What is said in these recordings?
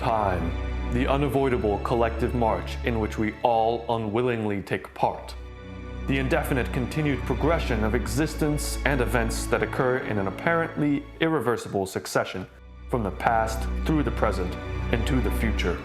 Time, the unavoidable collective march in which we all unwillingly take part. The indefinite continued progression of existence and events that occur in an apparently irreversible succession from the past through the present into the future.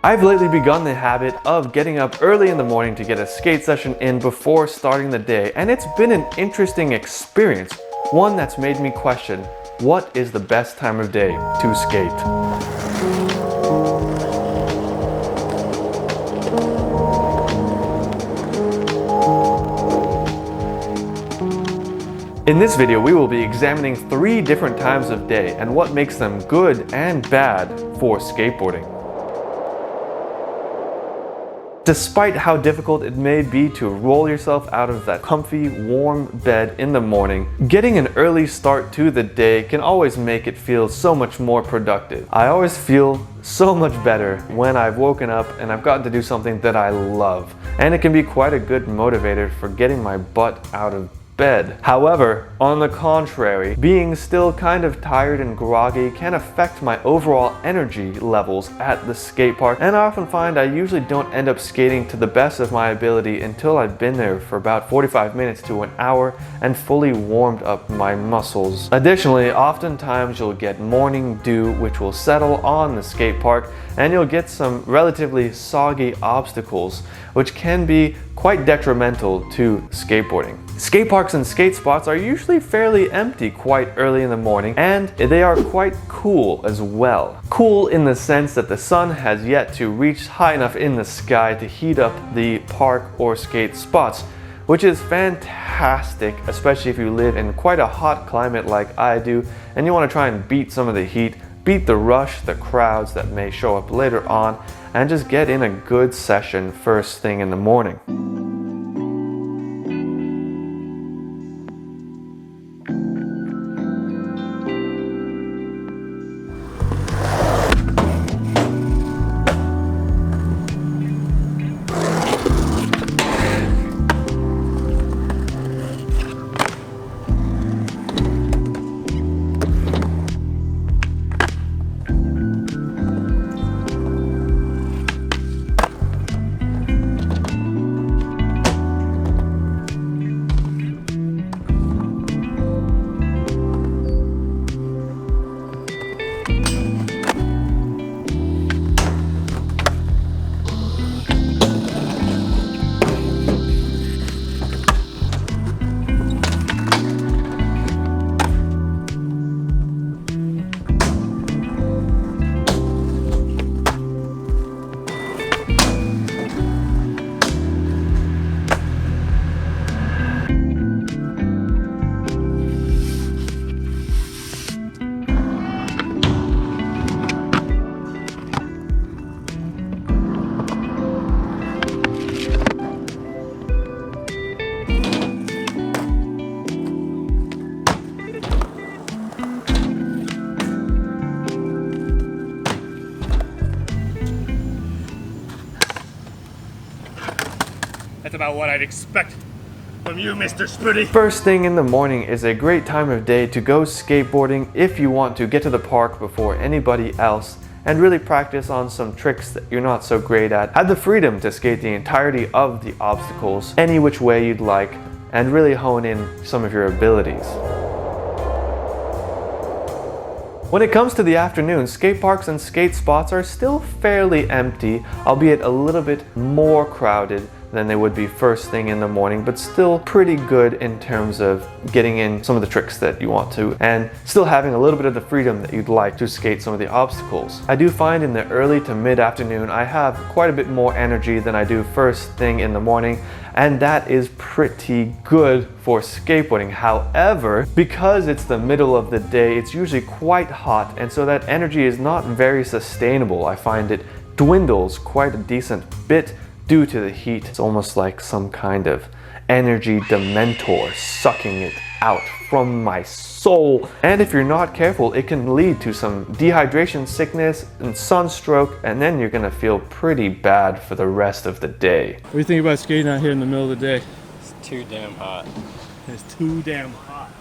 I've lately begun the habit of getting up early in the morning to get a skate session in before starting the day, and it's been an interesting experience, one that's made me question, what is the best time of day to skate? In this video, we will be examining 3 different times of day and what makes them good and bad for skateboarding. Despite how difficult it may be to roll yourself out of that comfy, warm bed in the morning, getting an early start to the day can always make it feel so much more productive. I always feel so much better when I've woken up and I've gotten to do something that I love, and it can be quite a good motivator for getting my butt out of bed. However, on the contrary, being still kind of tired and groggy can affect my overall energy levels at the skate park, and I often find I usually don't end up skating to the best of my ability until I've been there for about 45 minutes to an hour and fully warmed up my muscles. Additionally, oftentimes you'll get morning dew which will settle on the skate park, and you'll get some relatively soggy obstacles which can be quite detrimental to skateboarding. Skate parks and skate spots are usually fairly empty quite early in the morning, and they are quite cool as well. Cool in the sense that the sun has yet to reach high enough in the sky to heat up the park or skate spots, which is fantastic, especially if you live in quite a hot climate like I do and you want to try and beat some of the heat, beat the rush, the crowds that may show up later on, and just get in a good session first thing in the morning. That's about what I'd expect from you, Mr. Spooty. First thing in the morning is a great time of day to go skateboarding if you want to get to the park before anybody else and really practice on some tricks that you're not so great at. Have the freedom to skate the entirety of the obstacles any which way you'd like and really hone in some of your abilities. When it comes to the afternoon, skate parks and skate spots are still fairly empty, albeit a little bit more crowded than they would be first thing in the morning, but still pretty good in terms of getting in some of the tricks that you want to and still having a little bit of the freedom that you'd like to skate some of the obstacles. I do find in the early to mid-afternoon I have quite a bit more energy than I do first thing in the morning, and that is pretty good for skateboarding. However, because it's the middle of the day, it's usually quite hot, and so that energy is not very sustainable. I find it dwindles quite a decent bit due to the heat. It's almost like some kind of energy dementor sucking it out from my soul. And if you're not careful, it can lead to some dehydration, sickness, and sunstroke, and then you're gonna feel pretty bad for the rest of the day. What do you think about skating out here in the middle of the day? It's too damn hot. It's too damn hot.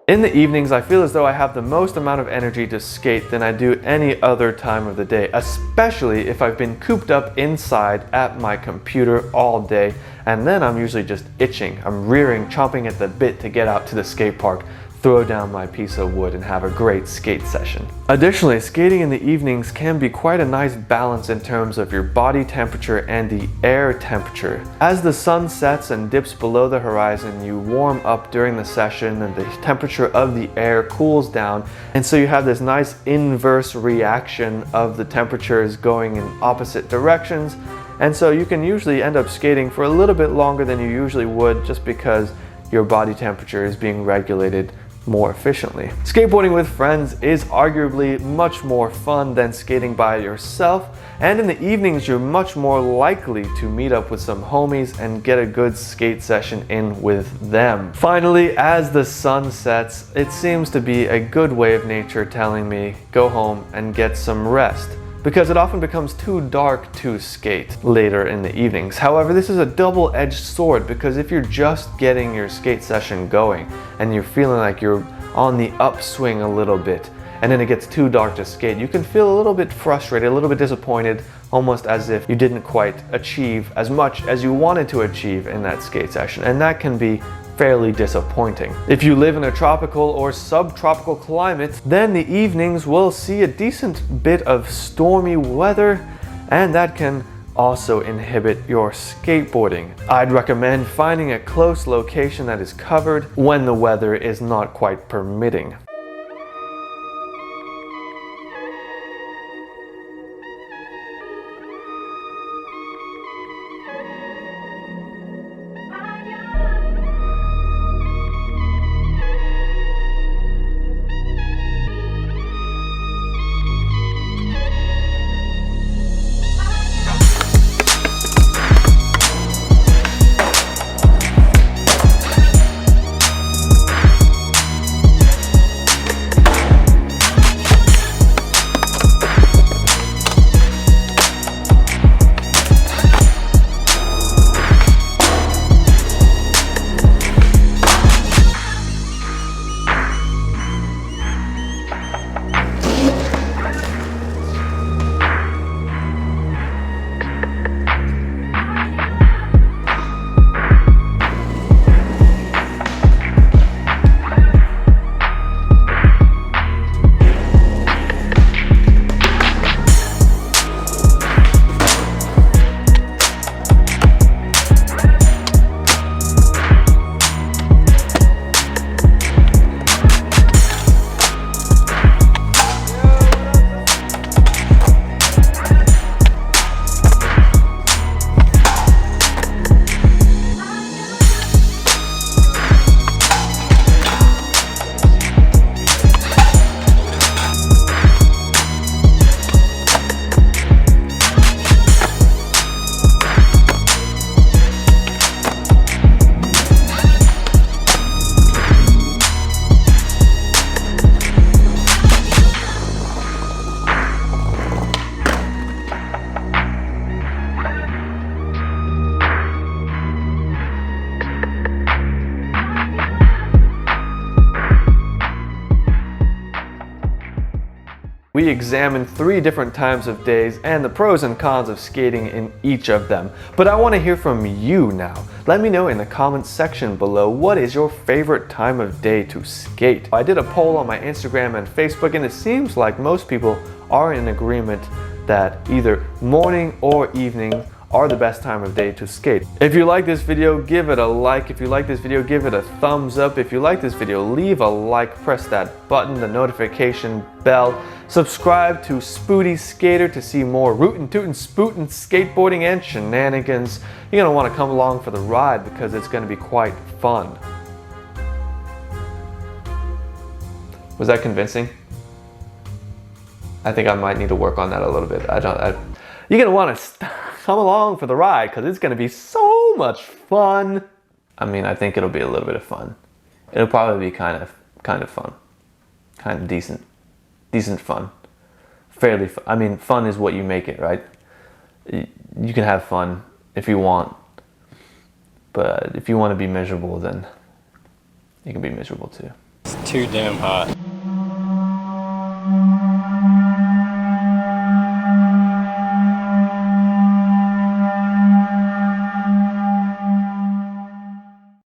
In the evenings, I feel as though I have the most amount of energy to skate than I do any other time of the day, especially if I've been cooped up inside at my computer all day, and then I'm usually just itching. I'm rearing, chomping at the bit to get out to the skate park, throw down my piece of wood, and have a great skate session. Additionally, skating in the evenings can be quite a nice balance in terms of your body temperature and the air temperature. As the sun sets and dips below the horizon, you warm up during the session and the temperature of the air cools down, and so you have this nice inverse reaction of the temperatures going in opposite directions, and so you can usually end up skating for a little bit longer than you usually would just because your body temperature is being regulated more efficiently. Skateboarding with friends is arguably much more fun than skating by yourself, and in the evenings you're much more likely to meet up with some homies and get a good skate session in with them. Finally, as the sun sets, it seems to be a good way of nature telling me go home and get some rest, because it often becomes too dark to skate later in the evenings. However, this is a double-edged sword, because if you're just getting your skate session going and you're feeling like you're on the upswing a little bit, and then it gets too dark to skate, you can feel a little bit frustrated, a little bit disappointed, almost as if you didn't quite achieve as much as you wanted to achieve in that skate session, and that can be fairly disappointing. If you live in a tropical or subtropical climate, then the evenings will see a decent bit of stormy weather, and that can also inhibit your skateboarding. I'd recommend finding a close location that is covered when the weather is not quite permitting. We examined 3 different times of days and the pros and cons of skating in each of them. But I want to hear from you now. Let me know in the comments section below, what is your favorite time of day to skate? I did a poll on my Instagram and Facebook, and it seems like most people are in agreement that either morning or evening are the best time of day to skate. If you like this video, give it a like. If you like this video, give it a thumbs up. If you like this video, leave a like, press that button, the notification bell. Subscribe to Spootyskater to see more rootin' tootin' spootin' skateboarding and shenanigans. You're gonna wanna come along for the ride because it's gonna be quite fun. Was that convincing? I think I might need to work on that a little bit. You're gonna wanna come along for the ride because it's gonna be so much fun. I mean, I think it'll be a little bit of fun. It'll probably be kind of fun, kind of decent fun, fairly fun. I mean, fun is what you make it, right? You can have fun if you want, but if you want to be miserable, then you can be miserable too. It's too damn hot.